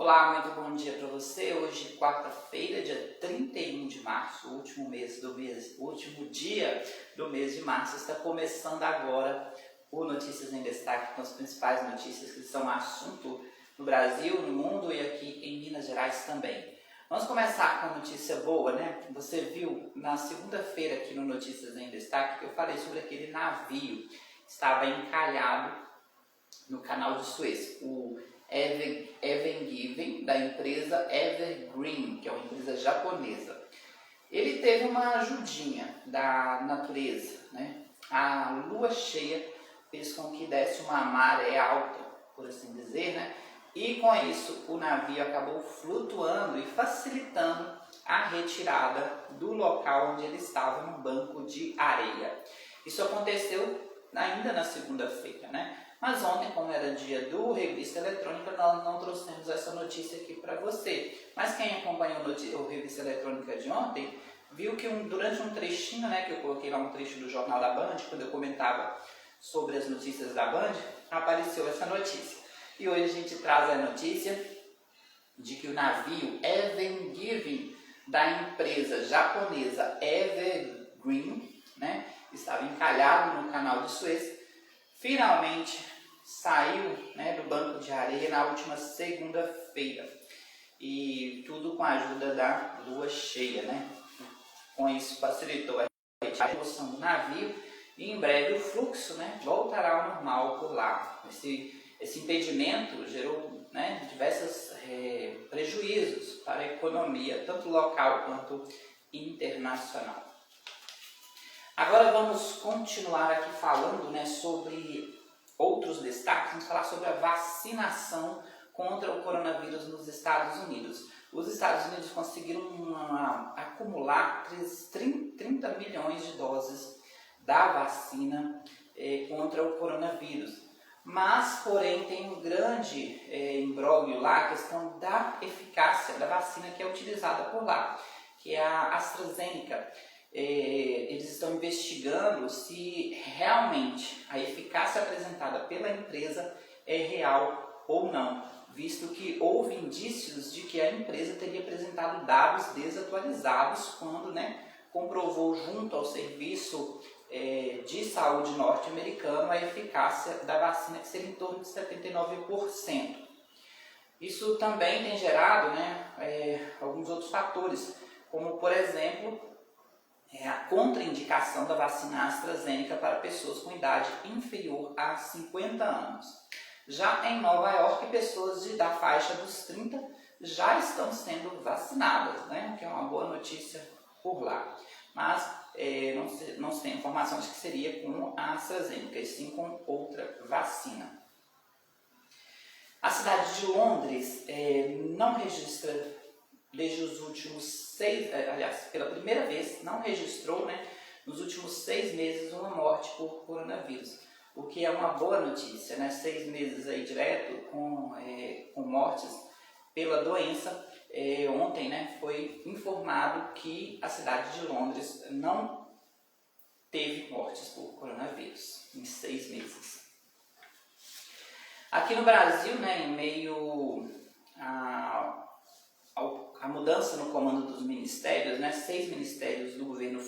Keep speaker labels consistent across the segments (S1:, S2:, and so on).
S1: Olá, muito bom dia para você. Hoje, quarta-feira, dia 31 de março, o último dia do mês de março. Está começando agora o Notícias em Destaque, com as principais notícias que são assunto no Brasil, no mundo e aqui em Minas Gerais também. Vamos começar com a notícia boa, né? Você viu na segunda-feira aqui no Notícias em Destaque que eu falei sobre aquele navio que estava encalhado no canal de Suez, o Ever Given, da empresa Evergreen, que é uma empresa japonesa. Ele teve uma ajudinha da natureza, né? A lua cheia fez com que desse uma maré alta, por assim dizer, né? E com isso o navio acabou flutuando e facilitando a retirada do local onde ele estava, no banco de areia. Isso aconteceu ainda na segunda-feira, né? Mas ontem, como era dia do Revista Eletrônica, nós não trouxemos essa notícia aqui para você. Mas quem acompanhou o Revista Eletrônica de ontem, viu que durante um trechinho, né, que eu coloquei lá um trecho do Jornal da Band, quando eu comentava sobre as notícias da Band, apareceu essa notícia. E hoje a gente traz a notícia de que o navio Ever Given, da empresa japonesa Evergreen, né, estava encalhado no canal de Suez, finalmente saiu, né, do banco de areia na última segunda-feira. E tudo com a ajuda da lua cheia, né? Com isso facilitou a remoção do navio e em breve o fluxo, né, voltará ao normal por lá. Esse impedimento gerou, né, diversos prejuízos para a economia, tanto local quanto internacional. Agora vamos continuar aqui falando, né, sobre outros destaques. Vamos falar sobre a vacinação contra o coronavírus nos Estados Unidos. Os Estados Unidos conseguiram acumular 30 milhões de doses da vacina contra o coronavírus. Mas, porém, tem um grande imbróglio lá, a questão da eficácia da vacina que é utilizada por lá, que é a AstraZeneca. Eles estão investigando se realmente a eficácia apresentada pela empresa é real ou não, visto que houve indícios de que a empresa teria apresentado dados desatualizados quando, né, comprovou junto ao Serviço de Saúde norte-americano a eficácia da vacina, que seria em torno de 79%. Isso também tem gerado, né, alguns outros fatores, como, por exemplo, a contraindicação da vacina AstraZeneca para pessoas com idade inferior a 50 anos. Já em Nova York, pessoas da faixa dos 30 já estão sendo vacinadas, né? Que é uma boa notícia por lá. Mas não se tem informação de que seria com a AstraZeneca, e sim com outra vacina. A cidade de Londres não registra, desde os últimos pela primeira vez, não registrou, né, nos últimos 6 meses uma morte por coronavírus, o que é uma boa notícia, né? 6 meses aí direto com mortes pela doença. Ontem, né, foi informado que a cidade de Londres não teve mortes por coronavírus em 6 meses. Aqui no Brasil, né, em meio a mudança no comando dos ministérios, né, 6 ministérios do governo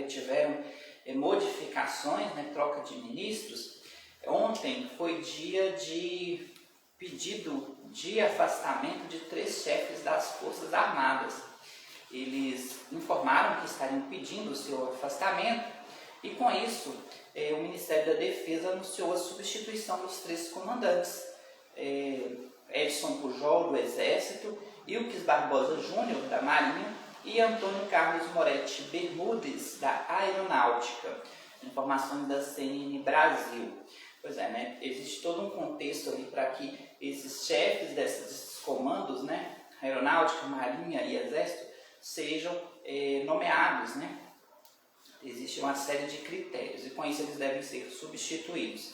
S1: tiveram modificações, né, troca de ministros. Ontem foi dia de pedido de afastamento de 3 chefes das Forças Armadas. Eles informaram que estariam pedindo o seu afastamento e, com isso, o Ministério da Defesa anunciou a substituição dos 3 comandantes. Edson Pujol, do Exército, Ilques Barbosa Júnior, da Marinha, e Antônio Carlos Moretti Bermudes, da Aeronáutica. Informações da CNN Brasil. Pois é, né? Existe todo um contexto ali para que esses chefes desses comandos, né, Aeronáutica, Marinha e Exército, sejam nomeados, né? Existe uma série de critérios e com isso eles devem ser substituídos.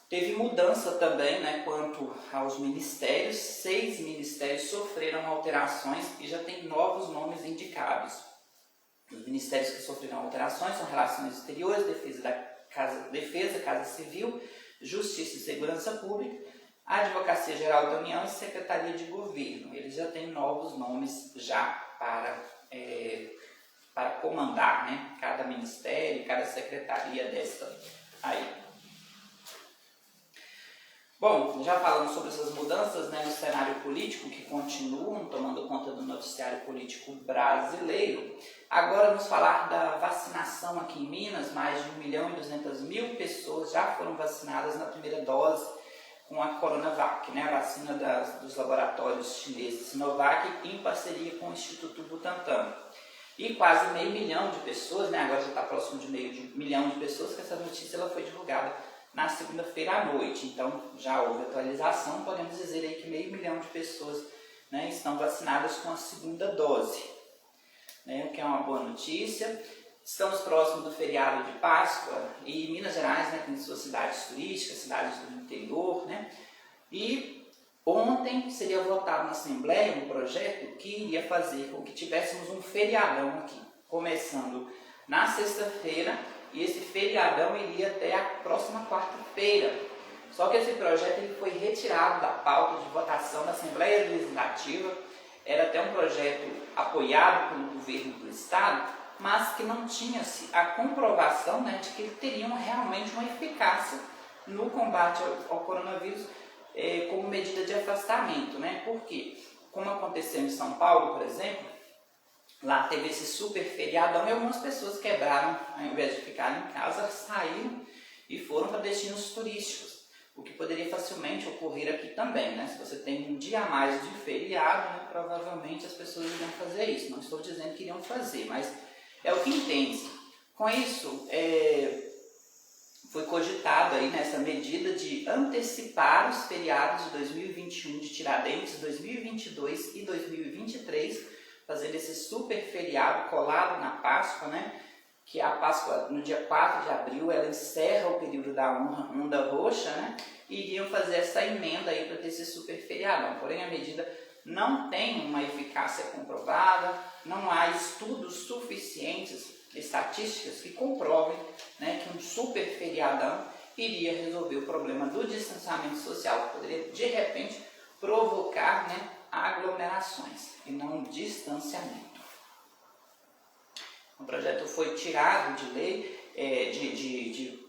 S1: Teve mudança também, né, quanto aos ministérios. 6 ministérios sofreram alterações e já tem novos nomes indicados. Os ministérios que sofreram alterações são Relações Exteriores, Defesa, Casa Civil, Justiça e Segurança Pública a Advocacia Geral da União e Secretaria de Governo. Eles já têm novos nomes já para comandar, né, cada ministério, cada secretaria dessa aí. Bom, já falamos sobre essas mudanças, né, no cenário político que continuam tomando conta do noticiário político brasileiro. Agora vamos falar da vacinação aqui em Minas. Mais de 1.200.000 pessoas já foram vacinadas na primeira dose com a Coronavac, né, a vacina dos laboratórios chineses Sinovac em parceria com o Instituto Butantan. E quase 500 mil de pessoas, né, agora já está próximo de 500 mil de pessoas, que essa notícia ela foi divulgada na segunda-feira à noite. Então já houve atualização, podemos dizer aí que 500 mil de pessoas, né, estão vacinadas com a segunda dose, né, o que é uma boa notícia. Estamos próximos do feriado de Páscoa e Minas Gerais, né, tem suas cidades turísticas, cidades do interior, né, e ontem seria votado na Assembleia um projeto que iria fazer com que tivéssemos um feriadão aqui, começando na sexta-feira, e esse feriadão iria até a próxima quarta-feira. Só que esse projeto ele foi retirado da pauta de votação da Assembleia Legislativa. Era até um projeto apoiado pelo governo do estado, mas que não tinha-se a comprovação, né, de que ele teria realmente uma eficácia no combate ao coronavírus, como medida de afastamento, né? Porque, como aconteceu em São Paulo, por exemplo, lá teve esse super feriadão e algumas pessoas quebraram, ao invés de ficarem em casa, saíram e foram para destinos turísticos, o que poderia facilmente ocorrer aqui também, né? Se você tem um dia a mais de feriado, né, provavelmente as pessoas iriam fazer isso. Não estou dizendo que iriam fazer, mas é o que entende. Com isso, foi cogitado aí nessa medida de antecipar os feriados de 2021 de Tiradentes, 2022 e 2023, fazendo esse super feriado colado na Páscoa, né? Que a Páscoa, no dia 4 de abril, ela encerra o período da onda roxa, né? E iriam fazer essa emenda aí para ter esse super feriadão. Porém, a medida não tem uma eficácia comprovada, não há estudos suficientes, estatísticas que comprovem, né, que um super feriadão iria resolver o problema do distanciamento social, que poderia de repente provocar, né, aglomerações e não distanciamento. O projeto foi tirado de lei,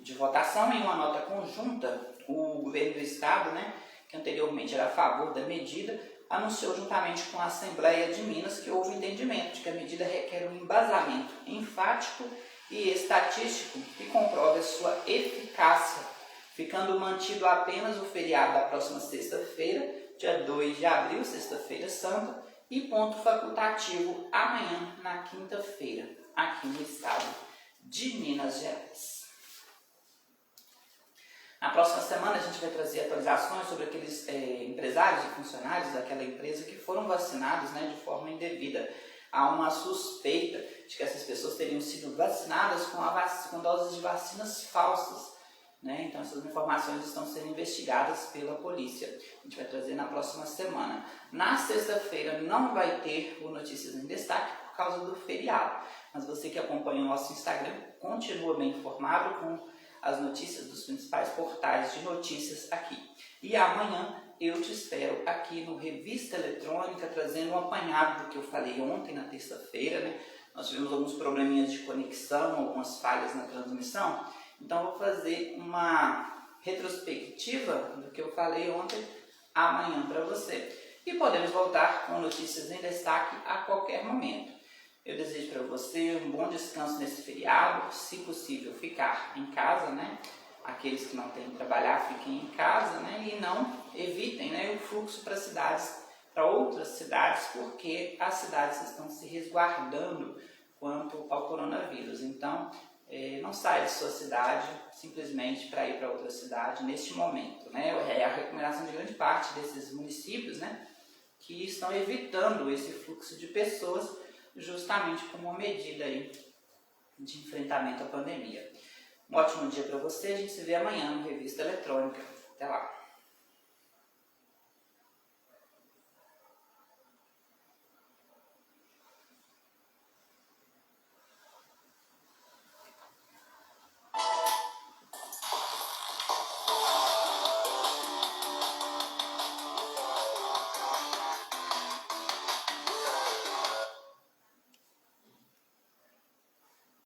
S1: de votação em uma nota conjunta. O governo do estado, né, que anteriormente era a favor da medida, anunciou juntamente com a Assembleia de Minas que houve entendimento de que a medida requer um embasamento enfático e estatístico que comprove a sua eficácia, ficando mantido apenas o feriado da próxima sexta-feira, dia 2 de abril, sexta-feira santa, e ponto facultativo amanhã, na quinta-feira, aqui no estado de Minas Gerais. Na próxima semana a gente vai trazer atualizações sobre aqueles empresários e funcionários daquela empresa que foram vacinados, né, de forma indevida. Há uma suspeita de que essas pessoas teriam sido vacinadas com doses de vacinas falsas, né? Então essas informações estão sendo investigadas pela polícia. A gente vai trazer na próxima semana. Na sexta-feira não vai ter o Notícias em Destaque por causa do feriado. Mas você que acompanha o nosso Instagram continua bem informado com as notícias dos principais portais de notícias aqui. E amanhã eu te espero aqui no Revista Eletrônica, trazendo um apanhado do que eu falei ontem, na terça-feira, né? Nós tivemos alguns probleminhas de conexão, algumas falhas na transmissão, então vou fazer uma retrospectiva do que eu falei ontem, amanhã para você. E podemos voltar com notícias em destaque a qualquer momento. Eu desejo para você um bom descanso nesse feriado, se possível ficar em casa, né? Aqueles que não têm que trabalhar, fiquem em casa, né? E não evitem, né, o fluxo para outras cidades, porque as cidades estão se resguardando quanto ao coronavírus. Então, não saia de sua cidade simplesmente para ir para outra cidade neste momento, né? É a recomendação de grande parte desses municípios, né, que estão evitando esse fluxo de pessoas, justamente como uma medida aí de enfrentamento à pandemia. Um ótimo dia para você, a gente se vê amanhã no Revista Eletrônica. Até lá!